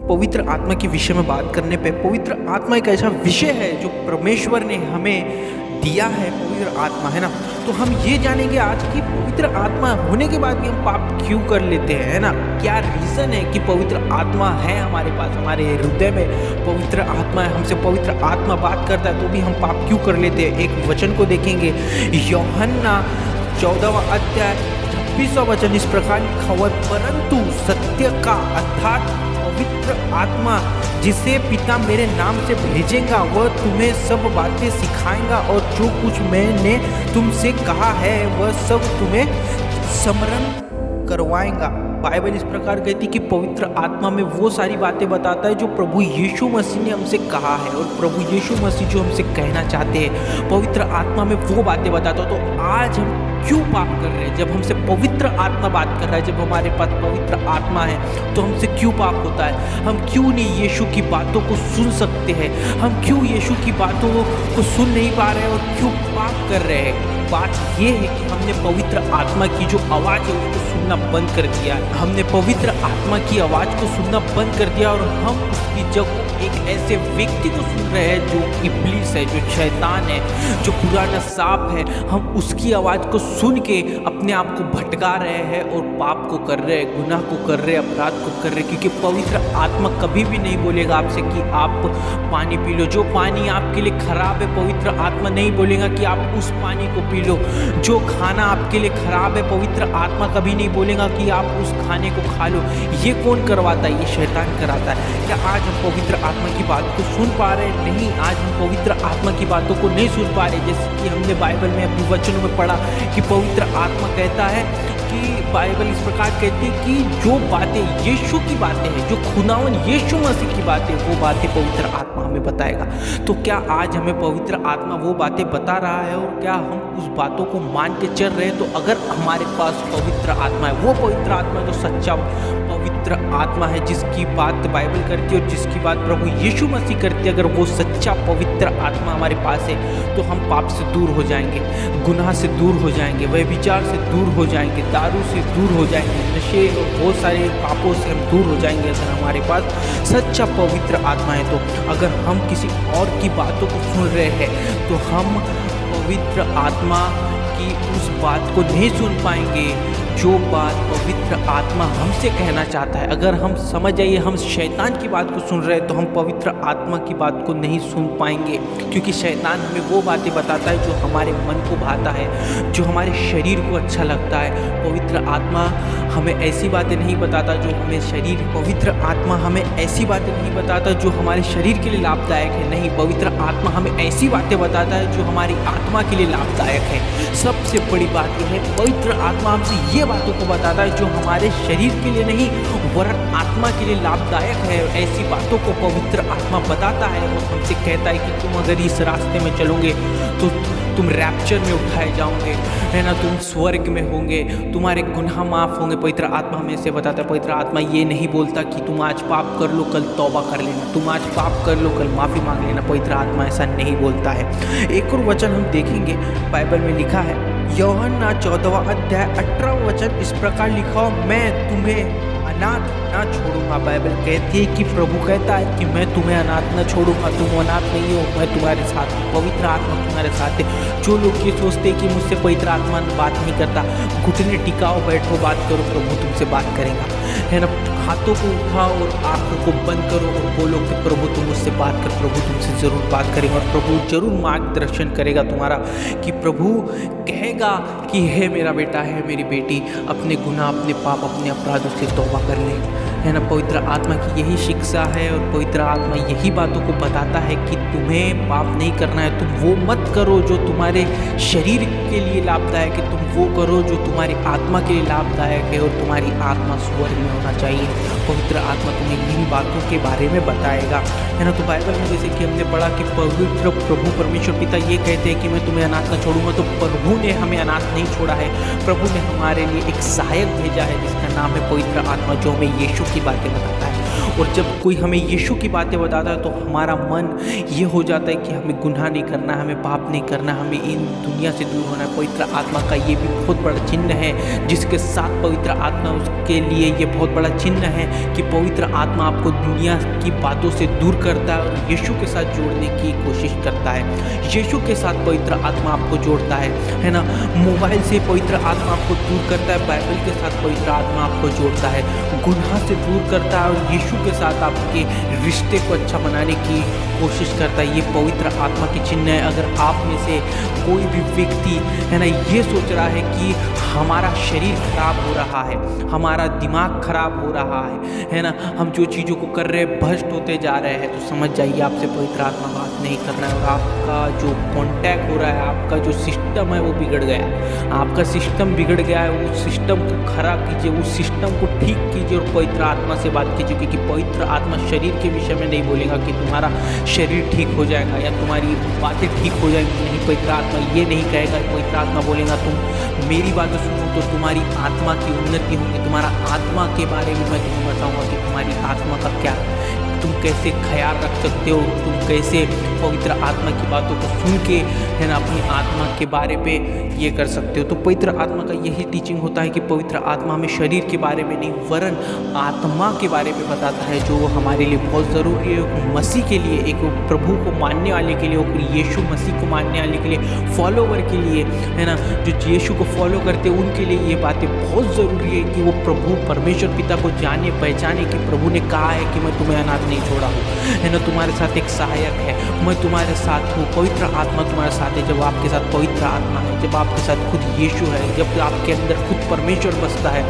पवित्र आत्मा के विषय में बात करने पे पवित्र आत्मा एक ऐसा विषय है जो परमेश्वर ने हमें दिया है। पवित्र आत्मा है ना, तो हम ये जानेंगे आज कि पवित्र आत्मा होने के बाद भी हम पाप क्यों कर लेते हैं, है ना। क्या रीज़न है कि पवित्र आत्मा है हमारे पास, हमारे हृदय में पवित्र आत्मा है, हमसे पवित्र आत्मा बात करता है तो भी हम पाप क्यों कर लेते हैं। एक वचन को देखेंगे, यूहन्ना 14वां अध्याय 26वां वचन इस प्रकार लिखा हुआ है, परंतु सत्य का अर्थात पवित्र आत्मा जिसे पिता मेरे नाम से भेजेगा वह तुम्हें सब बातें सिखाएगा और जो कुछ मैंने तुमसे कहा है वह सब तुम्हें स्मरण करवाएगा। बाइबल इस प्रकार कहती है कि पवित्र आत्मा में वो सारी बातें बताता है जो प्रभु यीशु मसीह ने हमसे कहा है और प्रभु यीशु मसीह जो हमसे कहना चाहते हैं पवित्र आत्मा में वो बातें बताता है। तो आज हम क्यों पाप कर रहे हैं? जब हमसे पवित्र आत्मा बात कर रहा है, जब हमारे पास पवित्र आत्मा है तो हमसे क्यों पाप होता है? हम क्यों नहीं यीशु की बातों को सुन सकते हैं? हम क्यों यीशु की बातों को सुन नहीं पा रहे हैं और क्यों पाप कर रहे हैं? बात ये है कि हमने पवित्र आत्मा की जो आवाज़ है उसको सुनना बंद कर दिया। हमने पवित्र आत्मा की आवाज़ को सुनना बंद कर दिया और हम उसकी जगह एक ऐसे व्यक्ति को सुन रहे हैं जो इब्लीस है, जो शैतान है, जो पुराना सांप है। हम उसकी आवाज़ को सुन के अपने आप को भटका रहे हैं और पाप को कर रहे हैं, गुनाह को कर रहे हैं, अपराध को कर रहे हैं। क्योंकि पवित्र आत्मा कभी भी नहीं बोलेगा आपसे कि आप पानी पी लो, जो पानी आपके लिए खराब है पवित्र आत्मा नहीं बोलेगा कि आप उस पानी को पी लो। जो खाना आपके लिए खराब है पवित्र आत्मा कभी नहीं बोलेगा कि आप उस खाने को खा लो। ये कौन करवाता है? ये शैतान कराता है। क्या आज हम पवित्र आत्मा की बात को सुन पा रहे हैं? नहीं, आज हम पवित्र आत्मा की बातों को नहीं सुन पा रहे। जैसे कि हमने बाइबल में अपने वचनों में पढ़ा कि पवित्र आत्मा कहता है कि बाइबल इस प्रकार कहती है कि जो बातें यीशु की बातें हैं, जो खुदावन यीशु मसीह की बातें, वो बातें पवित्र आत्मा हमें बताएगा। तो क्या आज हमें पवित्र आत्मा वो बातें बता रहा है और क्या हम उस बातों को मान के चल रहे हैं? तो अगर हमारे पास पवित्र आत्मा है, वो पवित्र आत्मा जो सच्चा पवित्र आत्मा है जिसकी बात बाइबल करती है और जिसकी बात प्रभु यीशु मसीह करती है, अगर वो सच्चा पवित्र आत्मा हमारे पास है तो हम पाप से दूर हो जाएंगे, गुनाह से दूर हो जाएंगे, व्यभिचार से दूर हो जाएंगे, दारू से दूर हो जाएंगे, नशे और बहुत सारे पापों से हम दूर हो जाएंगे अगर हमारे पास सच्चा पवित्र आत्मा है। तो अगर हम किसी और की बातों को सुन रहे हैं तो हम पवित्र आत्मा की उस बात को नहीं सुन पाएंगे जो बात पवित्र आत्मा हमसे कहना चाहता है। अगर हम समझ जाइए हम शैतान की बात को सुन रहे हैं तो हम पवित्र आत्मा की बात को नहीं सुन पाएंगे, क्योंकि शैतान हमें वो बातें बताता है जो हमारे मन को भाता है, जो हमारे शरीर को अच्छा लगता है। पवित्र आत्मा हमें ऐसी बातें नहीं बताता जो हमें शरीर, पवित्र आत्मा हमें ऐसी बातें नहीं बताता जो हमारे शरीर के लिए लाभदायक है। नहीं, पवित्र आत्मा हमें ऐसी बातें बताता है जो हमारी आत्मा के लिए लाभदायक है। सबसे बड़ी बात यह है पवित्र आत्मा हमसे ये बातों को बताता है जो हमारे शरीर के लिए नहीं वरन आत्मा के लिए लाभदायक है। ऐसी बातों को पवित्र आत्मा बताता है और हमसे कहता है कि तुम अगर इस रास्ते में चलोगे तो तुम रैप्चर में उठाए जाओगे, है ना, तुम स्वर्ग में होंगे, तुम्हारे गुनाह माफ़ होंगे। पवित्र आत्मा हमें ऐसे बताता है। पवित्र आत्मा ये नहीं बोलता कि तुम आज पाप कर लो कल तौबा कर लेना, तुम आज पाप कर लो कल माफ़ी मांग लेना। पवित्र आत्मा ऐसा नहीं बोलता है। एक और वचन हम देखेंगे, बाइबल में लिखा है यूहन्ना 14वां अध्याय 18वां वचन इस प्रकार लिखा हो, मैं तुम्हें अनाथ ना छोड़ूंगा। बाइबल कहती है कि प्रभु कहता है कि मैं तुम्हें अनाथ ना छोड़ूंगा, तुम अनाथ नहीं हो, मैं तुम्हारे साथ हूँ। पवित्र आत्मा तुम्हारे साथ है। जो लोग ये सोचते हैं कि मुझसे पवित्र आत्मा बात नहीं करता, घुटने टिकाओ, बैठो, बात करो, प्रभु तुमसे बात करेगा, है ना। हाथों को उठाओ और आंखों को बंद करो और बोलो कि प्रभु तुम मुझसे बात कर, प्रभु तुमसे ज़रूर बात करेगा और प्रभु ज़रूर मार्गदर्शन करेगा तुम्हारा। कि प्रभु कहेगा कि हे मेरा बेटा, है मेरी बेटी, अपने गुनाह, अपने पाप, अपने अपराधों से तौबा कर ले, है ना। पवित्र आत्मा की यही शिक्षा है और पवित्र आत्मा यही बातों को बताता है कि तुम्हें पाप नहीं करना है। तुम वो मत करो जो तुम्हारे शरीर के लिए लाभदायक है, तुम वो करो जो तुम्हारी आत्मा के लिए लाभदायक है और तुम्हारी आत्मा स्वर्ग में होना चाहिए। पवित्र आत्मा तुम्हें इन्हीं बातों के बारे में बताएगा, है ना। तो बाइबल में जैसे कि हमने पढ़ा कि पवित्र प्रभु परमेश्वर पिता ये कहते हैं कि मैं तुम्हें अनाथ न छोड़ूंगा, तो प्रभु ने हमें अनाथ नहीं छोड़ा है। प्रभु ने हमारे लिए एक सहायक भेजा है जिसका नाम है पवित्र आत्मा, जो हमें यीशु की बातें बताता है। और जब कोई हमें यीशु की बातें बताता है तो हमारा मन ये हो जाता है कि हमें गुनाह नहीं करना, हमें पाप नहीं करना, हमें इन दुनिया से दूर होना है। पवित्र आत्मा का ये भी बहुत बड़ा चिन्ह है, जिसके साथ पवित्र आत्मा, उसके लिए ये बहुत बड़ा चिन्ह है कि पवित्र आत्मा आपको दुनिया की बातों से दूर करता है और यीशु के साथ जोड़ने की कोशिश करता है। यीशु के साथ पवित्र आत्मा आपको जोड़ता है ना। मोबाइल से पवित्र आत्मा आपको दूर करता है, बाइबल के साथ पवित्र आत्मा आपको जोड़ता है, गुनाह से दूर करता है और यीशु के साथ आपके रिश्ते को अच्छा बनाने की कोशिश करता है। ये पवित्र आत्मा की चिन्ह है। अगर आप में से कोई भी व्यक्ति है ना ये सोच रहा है कि हमारा शरीर खराब हो रहा है, हमारा दिमाग खराब हो रहा है ना, हम जो चीज़ों को कर रहे हैं भ्रष्ट होते जा रहे हैं, तो समझ जाइए आपसे पवित्र आत्मा बात नहीं कर रहा है और आपका जो कॉन्टैक्ट हो रहा है, आपका जो सिस्टम है वो बिगड़ गया है। आपका सिस्टम बिगड़ गया है, उस सिस्टम को खरा कीजिए, उस सिस्टम को ठीक कीजिए और पवित्र आत्मा से बात कीजिए। क्योंकि पवित्र आत्मा शरीर के विषय में नहीं बोलेगा कि तुम्हारा शरीर ठीक हो जाएगा या तुम्हारी बातें ठीक हो जाएंगी, नहीं। पवित्र आत्मा ये नहीं कहेगा। पवित्र आत्मा बोलेगा तुम मेरी बातें सुनो तो तुम्हारी आत्मा की उन्नति होगी। तुम्हारा आत्मा के बारे में मैं तुम्हें बताऊंगा कि तुम्हारी आत्मा का क्या, तुम कैसे ख्याल रख सकते हो, तुम कैसे पवित्र आत्मा की बातों को सुन के है ना अपनी आत्मा के बारे पे ये कर सकते हो। तो पवित्र आत्मा का यही टीचिंग होता है कि पवित्र आत्मा हमें शरीर के बारे में नहीं वरन आत्मा के बारे में बताता है, जो हमारे लिए बहुत ज़रूरी है। एक मसीह के लिए, एक प्रभु को मानने वाले के लिए, एक यीशु मसीह को मानने वाले के लिए, फॉलोवर के लिए है ना, जो यीशु को फॉलो करते हैं उनके लिए ये बातें बहुत ज़रूरी है कि वो प्रभु परमेश्वर पिता को जाने पहचाने कि प्रभु ने कहा है कि मैं तुम्हें अनाथ नहीं छोड़ा हूँ, है ना, तुम्हारे साथ एक सहायक है, मैं तुम्हारे साथ हूँ। पवित्र आत्मा तुम्हारे साथ है। जब आपके साथ पवित्र आत्मा है, जब आपके साथ खुद यीशु है, जब आपके अंदर खुद परमेश्वर बसता है,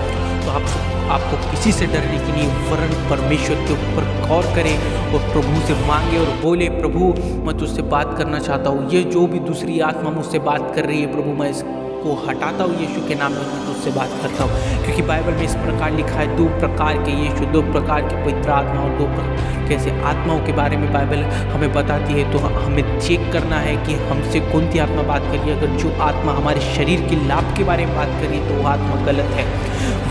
तो आपको किसी से डरने की नहीं, वरन परमेश्वर के ऊपर गौर करें और प्रभु से मांगे और बोले प्रभु मैं तुझसे बात करना चाहता हूँ। ये जो भी दूसरी आत्मा मुझसे बात कर रही है प्रभु मैं को हटाता हूँ यीशु के नाम में, मैं तुझसे बात करता हूँ। क्योंकि बाइबल में इस प्रकार लिखा है, 2 प्रकार के यीशु, 2 प्रकार के पवित्र आत्मा और 2 कैसे आत्माओं के बारे में बाइबल हमें बताती है। तो हमें चेक करना है कि हमसे कौन सी आत्मा बात करी है। अगर जो आत्मा हमारे शरीर के लाभ के बारे में बात करी तो वो आत्मा गलत है।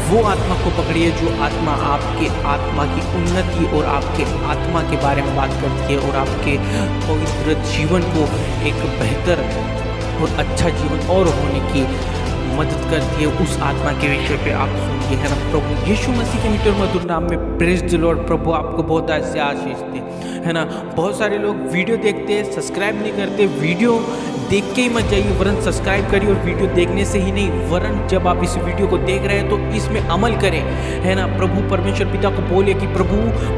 वो आत्मा को पकड़िए जो आत्मा आपके आत्मा की उन्नति और आपके आत्मा के बारे में बात करती है और आपके पवित्र जीवन को एक बेहतर और अच्छा जीवन और होने की मदद करती है। उस आत्मा के विषय पे आप सुनिए, है ना। प्रभु यीशु मसीह के मीठे और मधुर नाम में प्रेज द लॉर्ड। प्रभु आपको बहुत ऐसे आशीष दे, है ना। बहुत सारे लोग वीडियो देखते हैं, सब्सक्राइब नहीं करते। वीडियो देख के ही मत जाइए, वरन सब्सक्राइब करिए। और वीडियो देखने से ही नहीं, वरन जब आप इस वीडियो को देख रहे हैं तो इसमें अमल करें, है ना। प्रभु परमेश्वर पिता को बोले कि प्रभु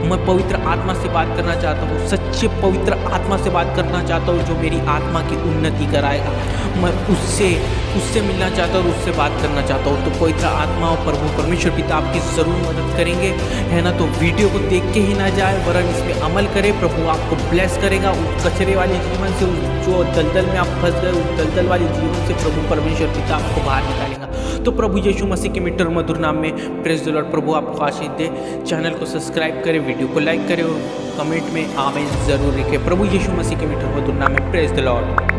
मैं पवित्र आत्मा से बात करना चाहता हूँ, सच्चे पवित्र आत्मा से बात करना चाहता हूँ, जो मेरी आत्मा की उन्नति कराएगा। मैं उससे मिलना चाहता हूँ और उससे बात करना चाहता हूँ। तो पवित्र आत्मा और प्रभु परमेश्वर पिता आपकी ज़रूर मदद करेंगे, है ना। तो वीडियो को देख के ही ना जाए, वरन इसमें अमल करें। प्रभु आपको ब्लेस करेगा। उस कचरे वाले जीवन से, जो दलदल में आप फंस गए, उस दलदल वाले जीवन से प्रभु परमेश्वर पिता आपको बाहर निकालेगा। तो प्रभु यीशु मसीह के मीठे और मधुर नाम में प्रेज द लॉर्ड। प्रभु आपको आशीष दे। चैनल को सब्सक्राइब करें, वीडियो को लाइक करें और कमेंट में आमीन ज़रूर लिखें। प्रभु यीशु मसीह के मीठे और मधुर नाम में प्रेज द लॉर्ड।